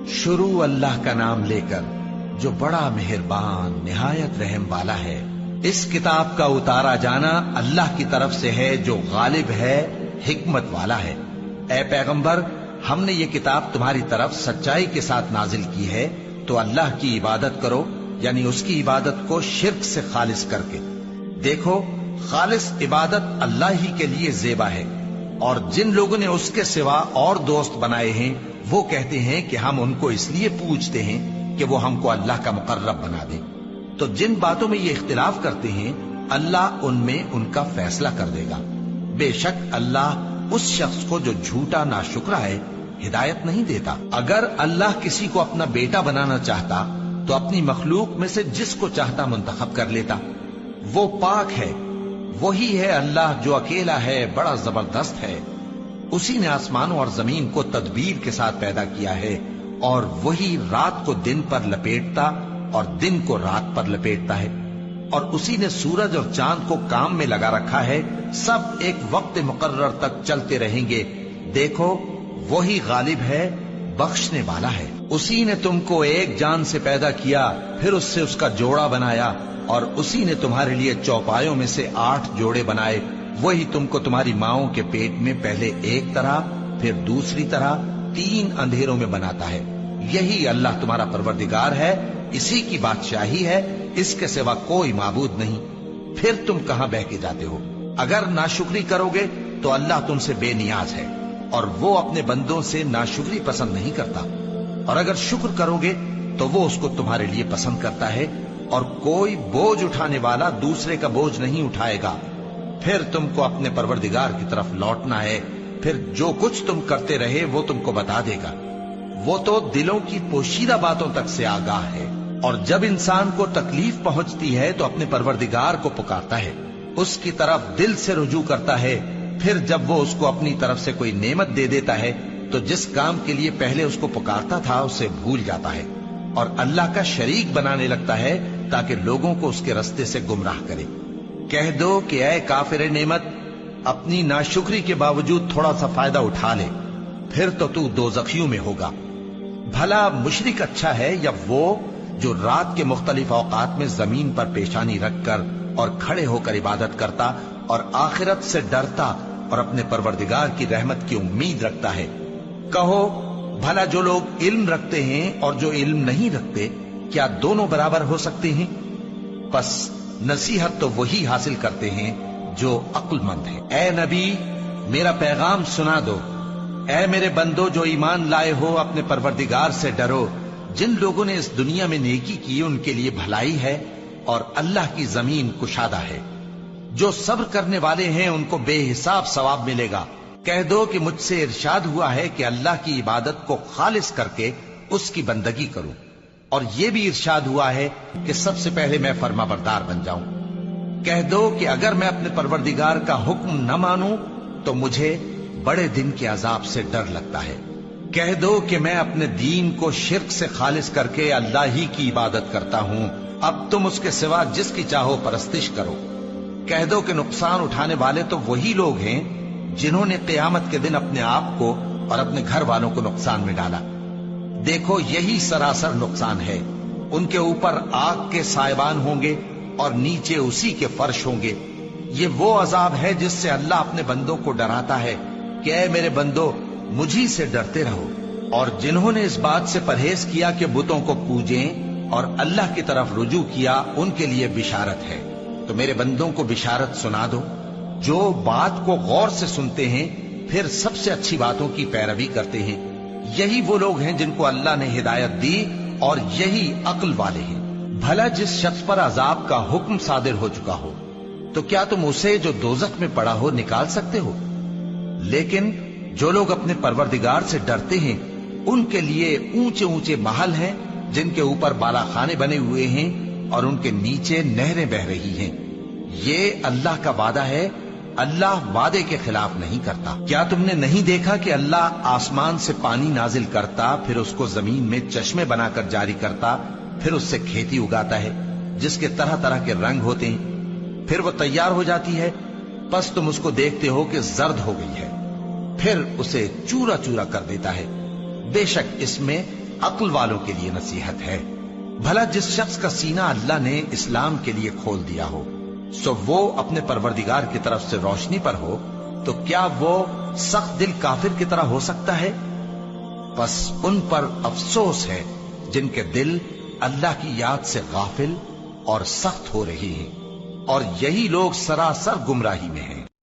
शुरू अल्लाह का नाम लेकर जो बड़ा मेहरबान निहायत रहम वाला है। इस किताब का उतारा जाना अल्लाह की तरफ से है जो गालिब है, हिकमत वाला है। ए पैगंबर, हमने ये किताब तुम्हारी तरफ सच्चाई के साथ नाजिल की है, तो अल्लाह की इबादत करो, यानी उसकी इबादत को शिर्क से खालिस करके। देखो, खालिस इबादत अल्लाह ही के लिए ज़ेबा है, और जिन लोगों ने उसके सिवा और दोस्त बनाए हैं वो कहते हैं कि हम उनको इसलिए पूजते हैं कि वो हमको अल्लाह का मुकर्रब बना दे। तो जिन बातों में ये इख्तिलाफ करते हैं अल्लाह उनमें उनका फैसला कर देगा। बेशक अल्लाह उस शख्स को जो झूठा नाशुक्रा है हिदायत नहीं देता। अगर अल्लाह किसी को अपना बेटा बनाना चाहता तो अपनी मखलूक में से जिसको चाहता मुंतखब कर लेता। वो पाक है, वही है अल्लाह जो अकेला है, बड़ा जबरदस्त है। उसी ने आसमानों और जमीन को तदबीर के साथ पैदा किया है, और वही रात को दिन पर लपेटता और दिन को रात पर लपेटता है। और उसी ने सूरज और चांद को काम में लगा रखा है, सब एक वक्त मुकर्रर तक चलते रहेंगे। देखो, वही गालिब है, बख्शने वाला है। उसी ने तुमको एक जान से पैदा किया, फिर उससे उसका जोड़ा बनाया, और उसी ने तुम्हारे लिए चौपायों में से 8 जोड़े बनाए। वही तुमको तुम्हारी माओं के पेट में पहले एक तरह, फिर दूसरी तरह 3 अंधेरों में बनाता है। यही अल्लाह तुम्हारा परवरदिगार है, इसी की बादशाही है, इसके सिवा कोई माबूद नहीं। फिर तुम कहां बह के जाते हो? अगर नाशुक्री करोगे तो अल्लाह तुमसे बेनियाज है, और वो अपने बंदों से नाशुक्री पसंद नहीं करता। और अगर शुक्र करोगे तो वो उसको तुम्हारे लिए पसंद करता है, और कोई बोझ उठाने वाला दूसरे का बोझ नहीं उठाएगा। फिर तुमको अपने परवरदिगार की तरफ लौटना है, फिर जो कुछ तुम करते रहे वो तुमको बता देगा। वो तो दिलों की पोशीदा बातों तक से आगाह है। और जब इंसान को तकलीफ पहुंचती है तो अपने परवरदिगार को पुकारता है, उसकी तरफ दिल से रुजू करता है। फिर जब वो उसको अपनी तरफ से कोई नेमत दे देता है तो जिस काम के लिए पहले उसको पुकारता था उसे भूल जाता है, और अल्लाह का शरीक बनाने लगता है ताकि लोगों को उसके रास्ते से गुमराह करे। कह दो कि ऐ काफिर नेमत, अपनी नाशुक्री के बावजूद थोड़ा सा फायदा उठा ले, फिर तो तू दोज़खियों में होगा। भला मुशरिक अच्छा है या वो जो रात के मुख्तलिफ औकात में जमीन पर पेशानी रखकर और खड़े होकर इबादत करता और आखिरत से डरता और अपने परवरदिगार की रहमत की उम्मीद रखता है। कहो, भला जो लोग इल्म रखते हैं और जो इल्म नहीं रखते, क्या दोनों बराबर हो सकते हैं? बस नसीहत तो वही हासिल करते हैं जो अक्लमंद हैं। ए नबी, मेरा पैगाम सुना दो। ए मेरे बंदो जो ईमान लाए हो, अपने परवरदिगार से डरो। जिन लोगों ने इस दुनिया में नेकी की उनके लिए भलाई है, और अल्लाह की जमीन कुशादा है। जो सब्र करने वाले हैं उनको बेहिसाब सवाब मिलेगा। कह दो कि मुझसे इरशाद हुआ है कि अल्लाह की इबादत को खालिस करके उसकी बंदगी करूं, और यह भी इरशाद हुआ है कि सबसे पहले मैं फर्माबरदार बन जाऊं। कह दो कि अगर मैं अपने परवरदिगार का हुक्म न मानूं तो मुझे बड़े दिन के अजाब से डर लगता है। कह दो कि मैं अपने दीन को शिर्क से खालिस करके अल्लाह ही की इबादत करता हूं, अब तुम उसके सिवा जिसकी चाहो परस्तिश करो। कह दो कि नुकसान उठाने वाले तो वही लोग हैं जिन्होंने क़यामत के दिन अपने आप को और अपने घर वालों को नुकसान में डाला। देखो, यही सरासर नुकसान है। उनके ऊपर आग के साइबान होंगे और नीचे उसी के फर्श होंगे। ये वो अजाब है जिससे अल्लाह अपने बंदों को डराता है कि ऐ मेरे बंदो, मुझी से डरते रहो। और जिन्होंने इस बात से परहेज किया कि बुतों को पूजें और अल्लाह की तरफ रुजू किया, उनके लिए बिशारत है। तो मेरे बंदों को बिशारत सुना दो जो बात को गौर से सुनते हैं, फिर सबसे अच्छी बातों की पैरवी करते हैं। यही वो लोग हैं जिनको अल्लाह ने हिदायत दी, और यही अक्ल वाले हैं। भला जिस शख्स पर अजाब का हुक्म सादिर हो चुका हो, तो क्या तुम उसे जो दोजख में पड़ा हो निकाल सकते हो? लेकिन जो लोग अपने परवरदिगार से डरते हैं उनके लिए ऊंचे ऊंचे महल हैं जिनके ऊपर बालाखाने बने हुए हैं और उनके नीचे नहरें बह रही हैं। ये अल्लाह का वादा है, अल्लाह वादे के खिलाफ नहीं करता। क्या तुमने नहीं देखा कि अल्लाह आसमान से पानी नाजिल करता, फिर उसको जमीन में चश्मे बनाकर जारी करता, फिर उससे खेती उगाता है जिसके तरह तरह के रंग होते हैं, फिर वो तैयार हो जाती है। बस तुम उसको देखते हो कि जर्द हो गई है, फिर उसे चूरा चूरा कर देता है। बेशक इसमें अक्ल वालों के लिए नसीहत है। भला जिस शख्स का सीना अल्लाह ने इस्लाम के लिए खोल दिया हो, सो वो अपने परवरदिगार की तरफ से रोशनी पर हो, तो क्या वो सख्त दिल काफिर की तरह हो सकता है? बस उन पर अफसोस है जिनके दिल अल्लाह की याद से गाफिल और सख्त हो रही हैं, और यही लोग सरासर गुमराही में हैं।